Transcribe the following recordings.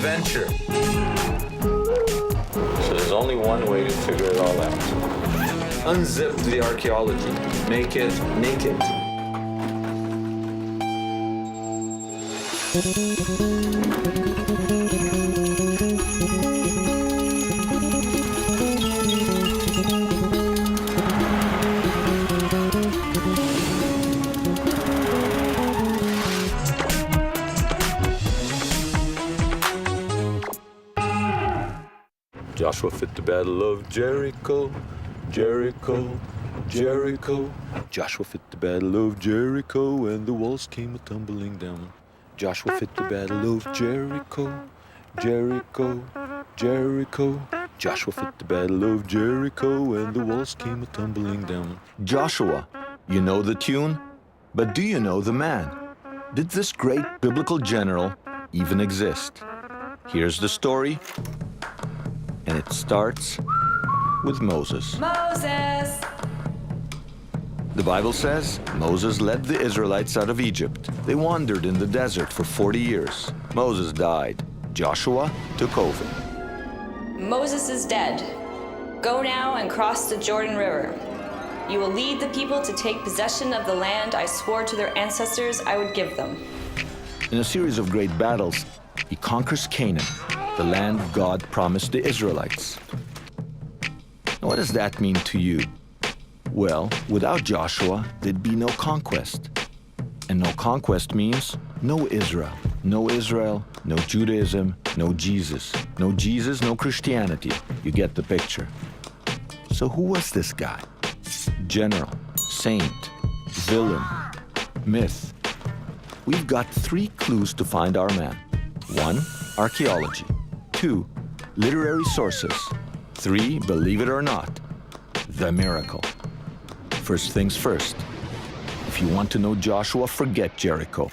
adventure. So there's only one way to figure it all out. Unzip the archaeology. Make it naked. Joshua fit the battle of Jericho, Jericho, Jericho. Joshua fit the battle of Jericho, and the walls came tumbling down. Joshua fit the battle of Jericho, Jericho, Jericho. Joshua fit the battle of Jericho, and the walls came tumbling down. Joshua, you know the tune, but do you know the man? Did this great biblical general even exist? Here's the story. And it starts with Moses. Moses! The Bible says Moses led the Israelites out of Egypt. They wandered in the desert for 40 years. Moses died. Joshua took over. Moses is dead. Go now and cross the Jordan River. You will lead the people to take possession of the land I swore to their ancestors I would give them. In a series of great battles, he conquers Canaan, the land God promised the Israelites. What does that mean to you? Well, without Joshua, there'd be no conquest. And no conquest means no Israel. No Israel, no Judaism, no Jesus. No Jesus, no Christianity. You get the picture. So who was this guy? General, saint, villain, myth. We've got 3 clues to find our man. 1, archaeology. 2, literary sources. 3, believe it or not, the miracle. First things first. If you want to know Joshua, forget Jericho.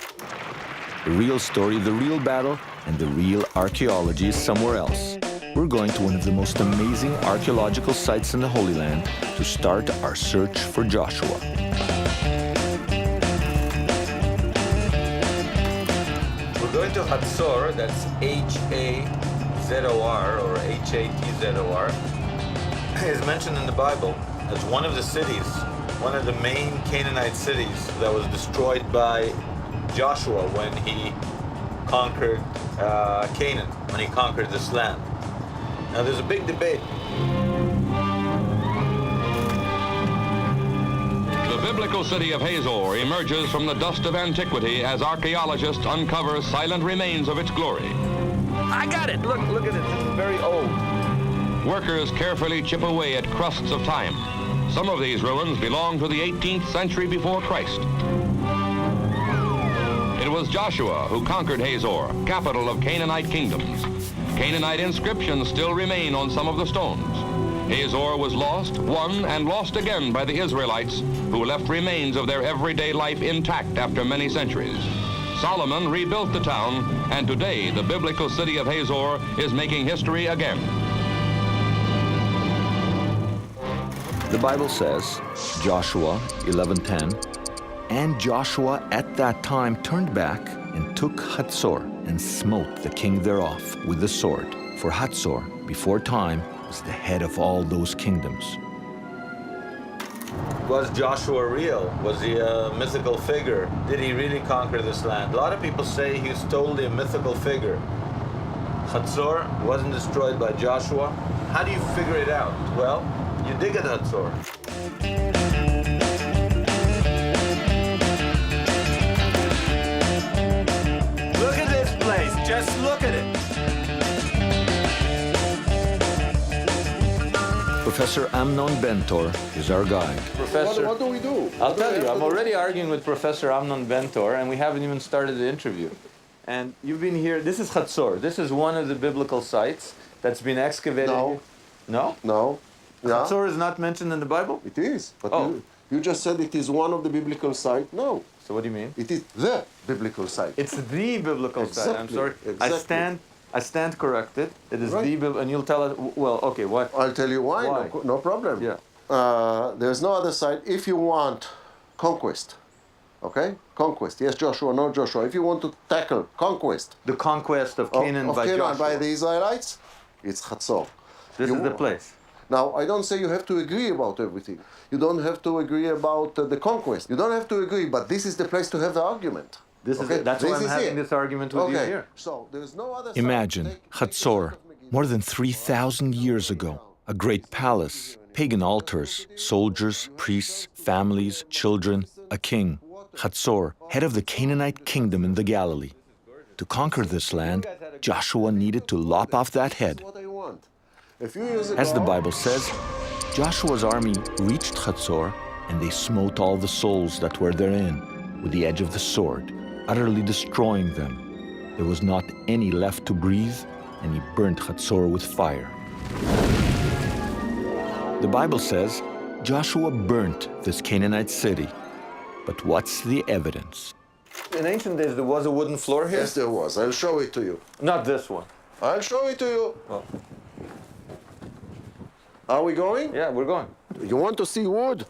The real story, the real battle, and the real archaeology is somewhere else. We're going to one of the most amazing archaeological sites in the Holy Land to start our search for Joshua. We're going to Hazor, that's H-A-Z-O-R or H-A-T-Z-O-R, is mentioned in the Bible as one of the cities, one of the main Canaanite cities that was destroyed by Joshua when he conquered Canaan, when he conquered this land. Now there's a big debate. The biblical city of Hazor emerges from the dust of antiquity as archaeologists uncover silent remains of its glory. I got it! Look at it, it's very old. Workers carefully chip away at crusts of time. Some of these ruins belong to the 18th century before Christ. It was Joshua who conquered Hazor, capital of Canaanite kingdoms. Canaanite inscriptions still remain on some of the stones. Hazor was lost, won, and lost again by the Israelites, who left remains of their everyday life intact after many centuries. Solomon rebuilt the town, and today the biblical city of Hazor is making history again. The Bible says, Joshua 11:10, and Joshua at that time turned back and took Hazor and smote the king thereof with the sword. For Hazor, before time, was the head of all those kingdoms. Was Joshua real? Was he a mythical figure? Did he really conquer this land? A lot of people say he's totally a mythical figure. Hazor wasn't destroyed by Joshua. How do you figure it out? Well, you dig at Hazor. Look at this place, just look at it. Professor Amnon Bentor is our guide. Professor, What do we do? I'll tell you, I'm already arguing with Professor Amnon Bentor, and we haven't even started the interview. And you've been here, this is Hazor. This is one of the biblical sites that's been excavated. No. No? No. Yeah, Hazor is not mentioned in the Bible? it is. But Oh. you just said it is one of the biblical sites. No, So what do you mean? it is the biblical site. It's the biblical site. I'm Exactly, sorry. exactly. I stand corrected. It is Right. the biblical, and you'll tell us, well, okay, what? I'll tell you why. Why? No problem. Yeah. There's no other site. If you want conquest, Okay? Conquest. Yes, Joshua, no Joshua. If you want to tackle conquest The conquest of Canaan of by Canaan Joshua. by the Israelites, it's Hazor. This is the place. Now, I don't say you have to agree about everything. You don't have to agree about the conquest. You don't have to agree, but this is the place to have the argument. That's why I'm having this argument with you here. So there's no other. Imagine Hazor, more than 3,000 years ago, a great palace, pagan altars, soldiers, priests, families, children, a king. Hazor, head of the Canaanite kingdom in the Galilee. To conquer this land, Joshua needed to lop off that head. What I want. A few years ago, As the Bible says, Joshua's army reached Hazor, and they smote all the souls that were therein with the edge of the sword, utterly destroying them. There was not any left to breathe, and he burnt Hazor with fire. The Bible says Joshua burnt this Canaanite city. But what's the evidence? In ancient days, there was a wooden floor here? yes, there was. I'll show it to you. Not this one. I'll show it to you. Well, Are we going? yeah, we're going. You want to see wood?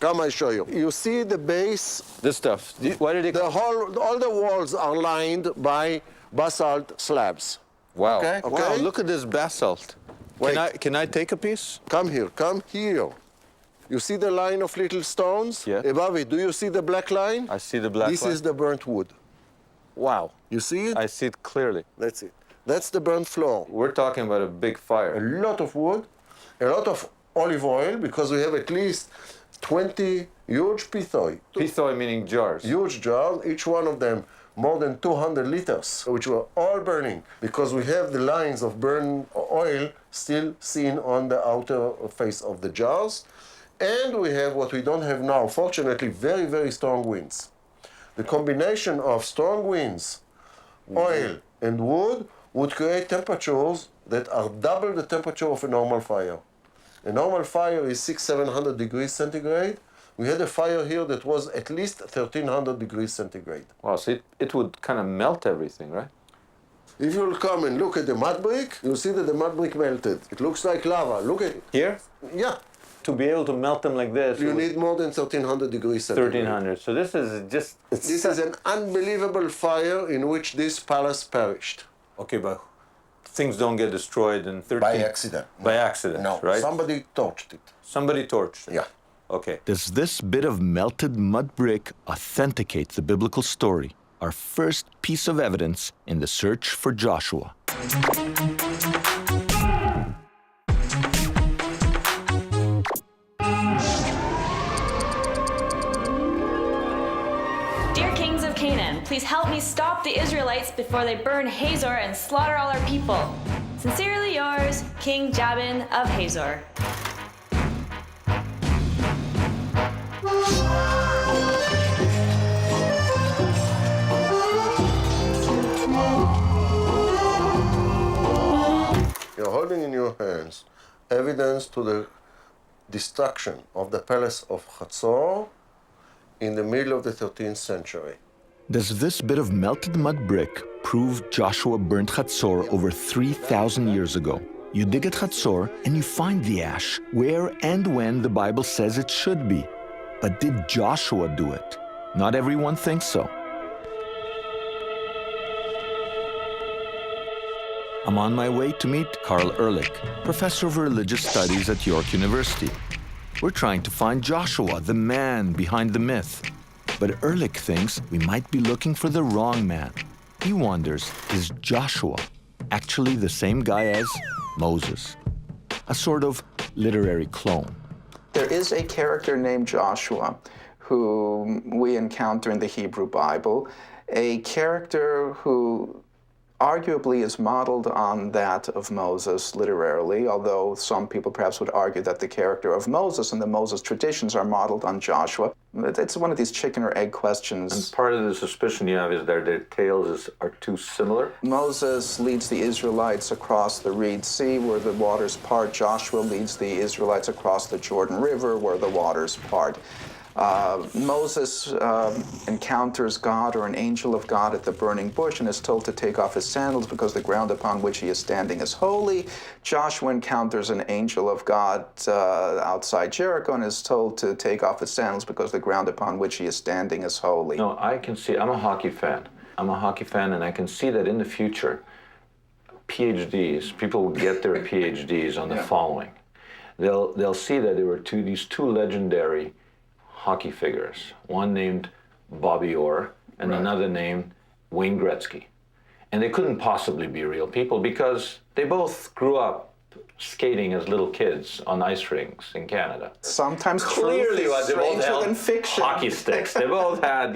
Come, I show you. You see the base. This stuff. Why did it? All the walls are lined by basalt slabs. Wow. Okay, Wow, okay. look at this basalt. Wait. Can I take a piece? Come here, come here. You see the line of little stones? Yeah. Above it, do you see the black line? I see the black This line. is the burnt wood. Wow. You see it? I see it clearly. That's it. That's the burnt floor. We're talking about a big A fire. lot of wood, a lot of olive oil, because we have at least 20 huge pithoi. Pithoi meaning jars. Huge jars, each one of them more than 200 liters, which were all burning, because we have the lines of burned oil still seen on the outer face of the jars. And we have what we don't have now, fortunately, very, very strong winds. The combination of strong winds, oil, and wood would create temperatures that are double the temperature of a normal fire. A normal fire is 600-700 degrees centigrade. We had a fire here that was at least 1300 degrees centigrade. Wow, so it would kind of melt everything, right? If you'll come and look at the mud brick, you'll see that the mud brick melted. It looks like lava. Look at it. Here? Yeah, To be able to melt them like this, you need more than 1300 degrees centigrade. 1300. So this is just... This is an unbelievable fire in which this palace perished. Okay, but things don't get destroyed in 13... By accident. By accident, No, right? somebody torched it. Somebody torched it. Yeah. Okay. Does this bit of melted mud brick authenticate the biblical story? Our first piece of evidence in the search for Joshua. Dear kings of Canaan, please help me stop the Israelites before they burn Hazor and slaughter all our people. Sincerely yours, King Jabin of Hazor. You're holding in your hands evidence to the destruction of the palace of Hazor in the middle of the 13th century. Does this bit of melted mud brick prove Joshua burnt Hazor over 3,000 years ago? You dig at Hazor and you find the ash where and when the Bible says it should be. But did Joshua do it? Not everyone thinks so. I'm on my way to meet Carl Ehrlich, professor of religious studies at York University. We're trying to find Joshua, the man behind the myth. But Ehrlich thinks we might be looking for the wrong man. He wonders, is Joshua actually the same guy as Moses? A sort of literary clone. There is a character named Joshua who we encounter in the Hebrew Bible, a character who arguably is modeled on that of Moses literarily, although some people perhaps would argue that the character of Moses and the Moses traditions are modeled on Joshua. It's one of these chicken or egg questions. And part of the suspicion you have is that their tales are too similar. Moses leads the Israelites across the Reed Sea where the waters part. Joshua leads the Israelites across the Jordan River where the waters part. Moses encounters God or an angel of God at the burning bush and is told to take off his sandals because the ground upon which he is standing is holy. Joshua encounters an angel of God outside Jericho and is told to take off his sandals because the ground upon which he is standing is holy. No, I can see, I'm a hockey fan. I'm a hockey fan, and I can see that in the future, PhDs, people will get their PhDs on the following. They'll see that there were these two legendary hockey figures, one named Bobby Orr and another named Wayne Gretzky. And they couldn't possibly be real people because they both grew up skating as little kids on ice rinks in Canada. Sometimes Clearly, truth is they both stranger held than fiction. hockey sticks. They both had,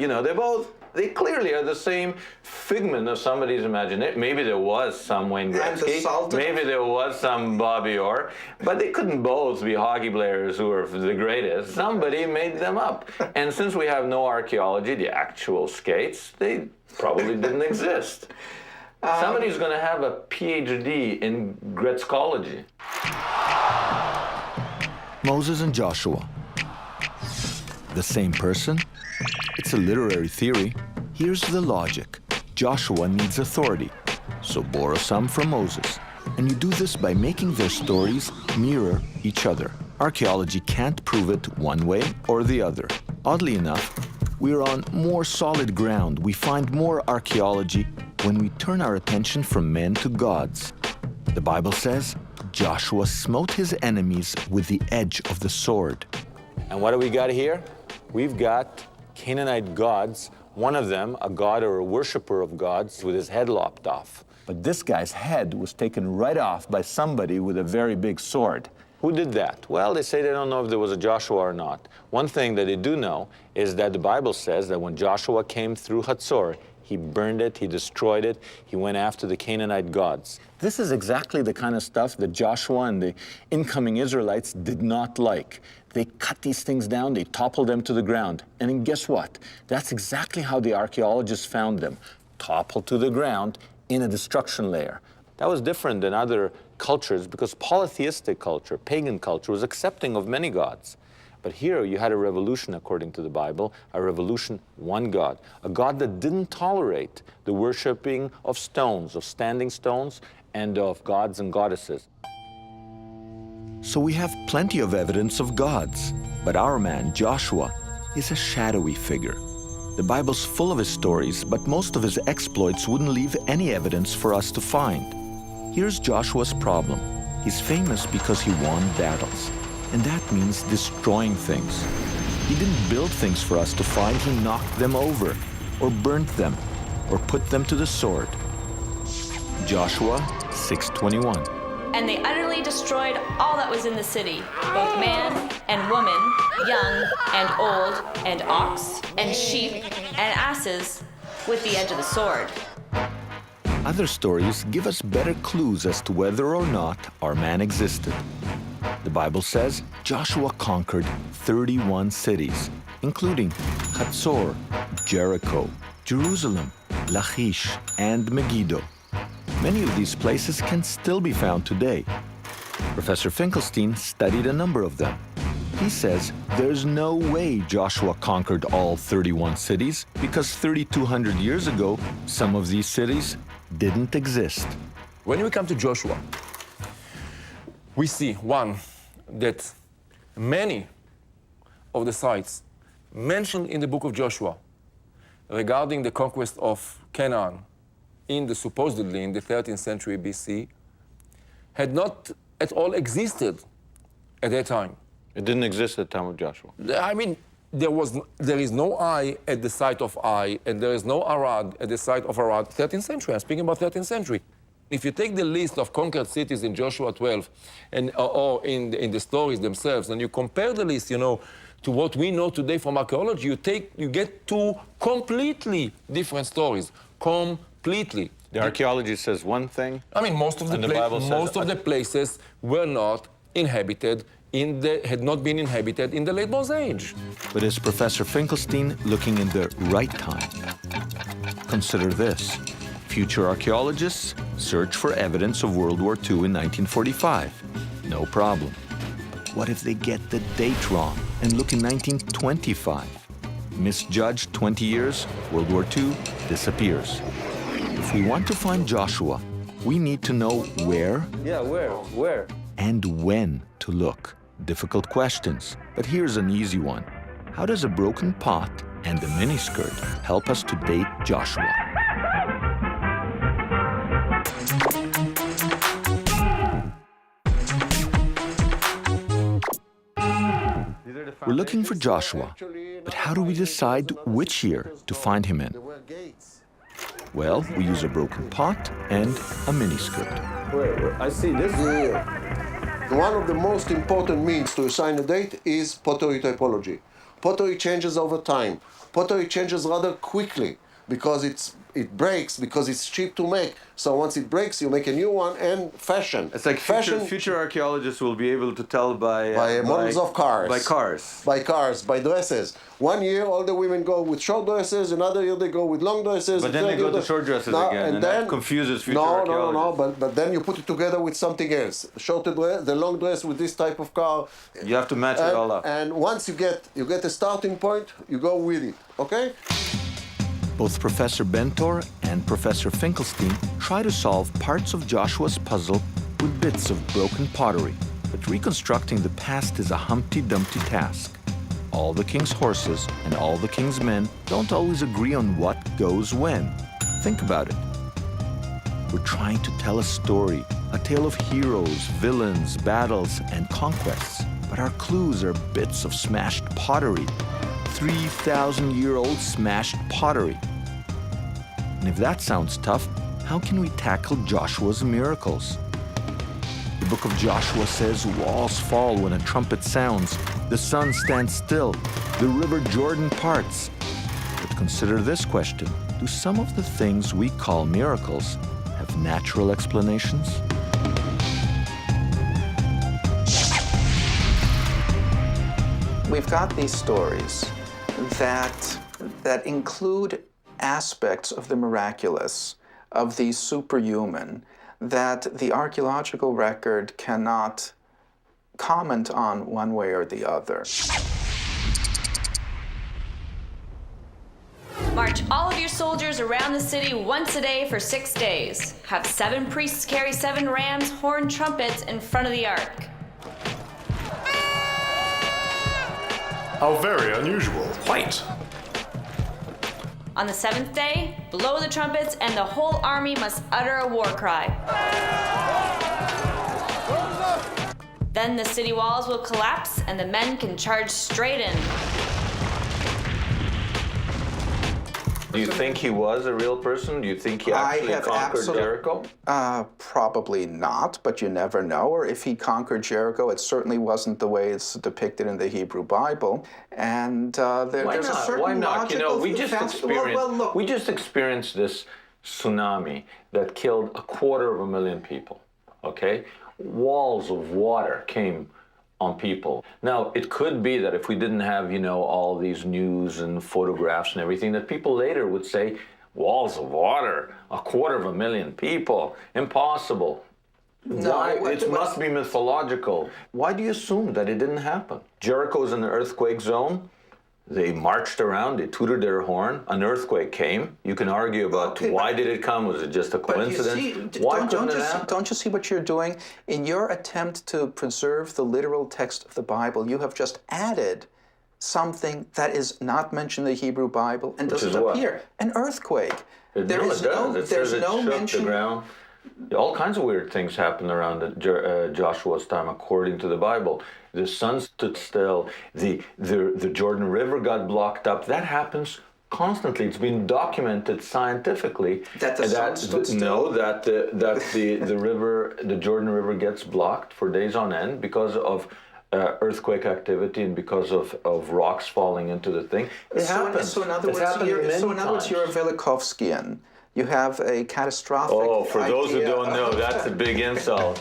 they clearly are the same figment of somebody's imagination. Maybe there was some Wayne Gretzky, maybe there was some Bobby Orr, but they couldn't both be hockey players who were the greatest. Somebody made them up. And since we have no archaeology, the actual skates, they probably didn't exist. Somebody's going to have a PhD in Gretzkology. Moses and Joshua. The same person? It's a literary theory. Here's the logic. Joshua needs authority, so borrow some from Moses. And you do this by making their stories mirror each other. Archaeology can't prove it one way or the other. Oddly enough, we're on more solid ground. We find more archaeology when we turn our attention from men to gods. The Bible says, Joshua smote his enemies with the edge of the sword. And what do we got here? We've got Canaanite gods, one of them a god or a worshiper of gods with his head lopped off. But this guy's head was taken right off by somebody with a very big sword. Who did that? Well, they say they don't know if there was a Joshua or not. One thing that they do know is that the Bible says that when Joshua came through Hazor, he burned it, he destroyed it, he went after the Canaanite gods. This is exactly the kind of stuff that Joshua and the incoming Israelites did not like. They cut these things down, they toppled them to the ground. And then guess what? That's exactly how the archaeologists found them, toppled to the ground in a destruction layer. That was different than other cultures because polytheistic culture, pagan culture, was accepting of many gods. But here you had a revolution, according to the Bible, a revolution, one God, a God that didn't tolerate the worshiping of stones, of standing stones, and of gods and goddesses. So we have plenty of evidence of gods, but our man, Joshua, is a shadowy figure. The Bible's full of his stories, but most of his exploits wouldn't leave any evidence for us to find. Here's Joshua's problem. He's famous because he won battles. And that means destroying things. He didn't build things for us to find, he knocked them over, or burnt them, or put them to the sword. Joshua 6:21. And they utterly destroyed all that was in the city, both man and woman, young and old, and ox, and sheep, and asses, with the edge of the sword. Other stories give us better clues as to whether or not our man existed. The Bible says Joshua conquered 31 cities, including Hazor, Jericho, Jerusalem, Lachish, and Megiddo. Many of these places can still be found today. Professor Finkelstein studied a number of them. He says there's no way Joshua conquered all 31 cities because 3,200 years ago, some of these cities didn't exist. When we come to Joshua, we see, one, that many of the sites mentioned in the book of Joshua regarding the conquest of Canaan supposedly in the 13th century BC had not at all existed at that time. It didn't exist at the time of Joshua. I mean, there is no Ai at the site of Ai, and there is no Arad at the site of Arad, 13th century. I'm speaking about 13th century. If you take the list of conquered cities in Joshua 12 or in the stories themselves, and you compare the list, to what we know today from archaeology, you get two completely different stories. Completely. The archaeology says one thing. I mean, most of the places were not inhabited had not been inhabited in the late Bronze Age. But is Professor Finkelstein looking in the right time? Consider this. Future archaeologists search for evidence of World War II in 1945. No problem. What if they get the date wrong and look in 1925? Misjudged 20 years, World War II disappears. If we want to find Joshua, we need to know where and when to look. Difficult questions, but here's an easy one. How does a broken pot and a miniskirt help us to date Joshua? We're looking for Joshua, but how do we decide which year to find him in? Well, we use a broken pot and a miniskirt. I see this. One of the most important means to assign a date is pottery typology. Pottery changes over time. Pottery changes rather quickly because it breaks, because it's cheap to make. So once it breaks, you make a new one, and fashion. It's like future archaeologists will be able to tell by models of cars. By cars. By dresses. One year, all the women go with short dresses. Another year, they go with long dresses. But then they go to short dresses again, and that confuses future archaeologists. No. But then you put it together with something else. The long dress with this type of car. You have to match it all up. And once you get a starting point, you go with it. Okay? Both Professor Bentor and Professor Finkelstein try to solve parts of Joshua's puzzle with bits of broken pottery. But reconstructing the past is a Humpty Dumpty task. All the king's horses and all the king's men don't always agree on what goes when. Think about it. We're trying to tell a story, a tale of heroes, villains, battles, and conquests. But our clues are bits of smashed pottery. 3,000-year-old smashed pottery. And if that sounds tough, how can we tackle Joshua's miracles? The book of Joshua says walls fall when a trumpet sounds, the sun stands still, the river Jordan parts. But consider this question: do some of the things we call miracles have natural explanations? We've got these stories that include aspects of the miraculous, of the superhuman, that the archaeological record cannot comment on one way or the other. March all of your soldiers around the city once a day for 6 days. Have 7 priests carry 7 rams' horn trumpets in front of the ark. How very unusual. Quite. On the 7th day, blow the trumpets and the whole army must utter a war cry. Then the city walls will collapse and the men can charge straight in. Do you think he was a real person? Do you think he actually conquered Jericho? Probably not, but you never know. Or if he conquered Jericho, it certainly wasn't the way it's depicted in the Hebrew Bible. And there's a certain Why not? logical... You know, we just experienced this tsunami that killed 250,000 people, okay? Walls of water came on people. Now, it could be that if we didn't have, you know, all these news and photographs and everything, that people later would say, walls of water, 250,000 people, impossible. No, Why? It must be mythological. Why do you assume that it didn't happen? Jericho's in an earthquake zone. They marched around, they tooted their horn, an earthquake came. You can argue about why did it come, was it just a coincidence? Don't you see what you're doing? In your attempt to preserve the literal text of the Bible, you have just added something that is not mentioned in the Hebrew Bible and doesn't appear. An earthquake. There's no mention. The ground. All kinds of weird things happened around Joshua's time, according to the Bible. The sun stood still. The Jordan River got blocked up. That happens constantly. It's been documented scientifically. That the sun stood still? No, that the Jordan River gets blocked for days on end because of earthquake activity and because of rocks falling into the thing. It happens. So in other words, you're a Velikovskian. You have a catastrophic for those who don't know, that's a big insult.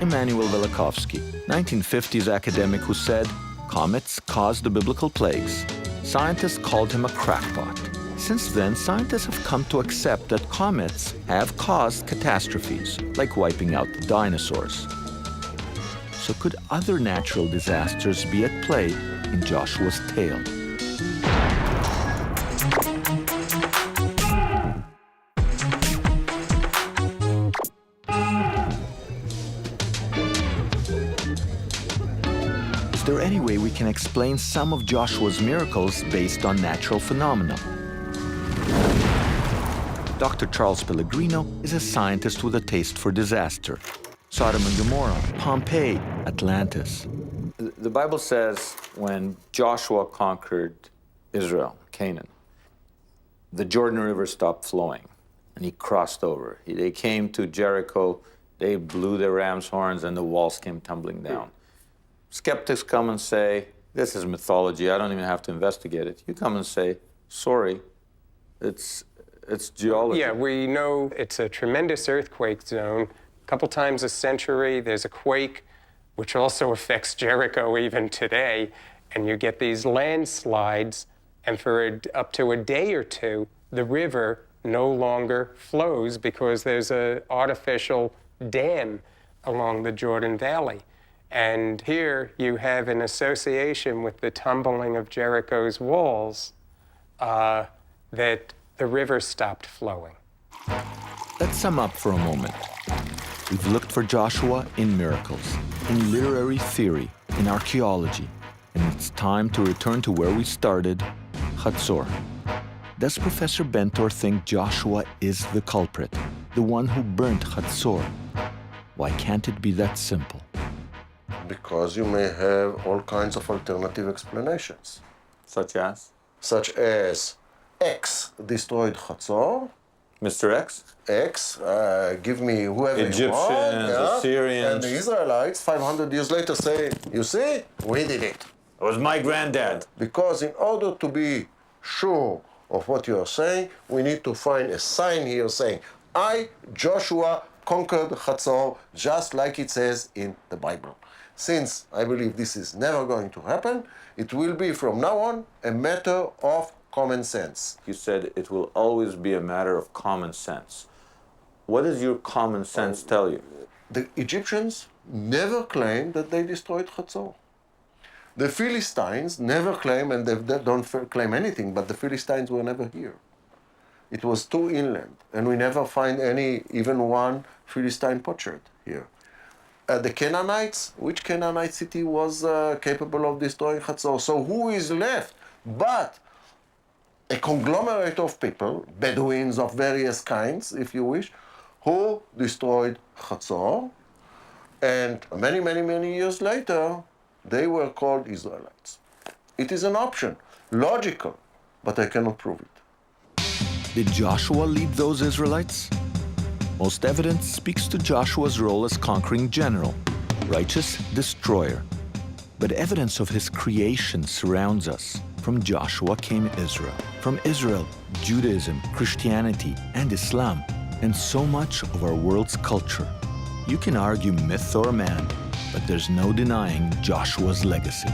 Immanuel Velikovsky, 1950s academic who said, comets caused the biblical plagues. Scientists called him a crackpot. Since then, scientists have come to accept that comets have caused catastrophes, like wiping out the dinosaurs. So could other natural disasters be at play in Joshua's tale? Is there any way we can explain some of Joshua's miracles based on natural phenomena? Dr. Charles Pellegrino is a scientist with a taste for disaster. Sodom and Gomorrah, Pompeii, Atlantis. The Bible says when Joshua conquered Israel, Canaan, the Jordan River stopped flowing and he crossed over. They came to Jericho, they blew their ram's horns and the walls came tumbling down. Skeptics come and say, this is mythology, I don't even have to investigate it. You come and say, sorry, it's geology. Yeah, we know it's a tremendous earthquake zone. A couple times a century, there's a quake, which also affects Jericho even today, and you get these landslides, and for up to a day or two, the river no longer flows because there's an artificial dam along the Jordan Valley. And here you have an association with the tumbling of Jericho's walls that the river stopped flowing. Let's sum up for a moment. We've looked for Joshua in miracles, in literary theory, in archaeology, and it's time to return to where we started, Hazor. Does Professor Bentor think Joshua is the culprit, the one who burnt Hazor? Why can't it be that simple? Because you may have all kinds of alternative explanations. Such as? Such as X destroyed Hazor. Mr. X? X, give me whoever Egyptians, you want. Yeah. Assyrians. And the Israelites, 500 years later, say, you see, we did it. It was my granddad. Because in order to be sure of what you are saying, we need to find a sign here saying, I, Joshua, conquered Hazor, just like it says in the Bible. Since I believe this is never going to happen, it will be from now on a matter of common sense. You said it will always be a matter of common sense. What does your common sense tell you? The Egyptians never claimed that they destroyed Hazor. The Philistines never claim, and they don't claim anything, but the Philistines were never here. It was too inland, and we never find even one Philistine potsherd here. The Canaanites, which Canaanite city was capable of destroying Hazor? So who is left but a conglomerate of people, Bedouins of various kinds, if you wish, who destroyed Hazor, and many, many, many years later, they were called Israelites. It is an option, logical, but I cannot prove it. Did Joshua lead those Israelites? Most evidence speaks to Joshua's role as conquering general, righteous destroyer. But evidence of his creation surrounds us. From Joshua came Israel. From Israel, Judaism, Christianity, and Islam, and so much of our world's culture. You can argue myth or man, but there's no denying Joshua's legacy.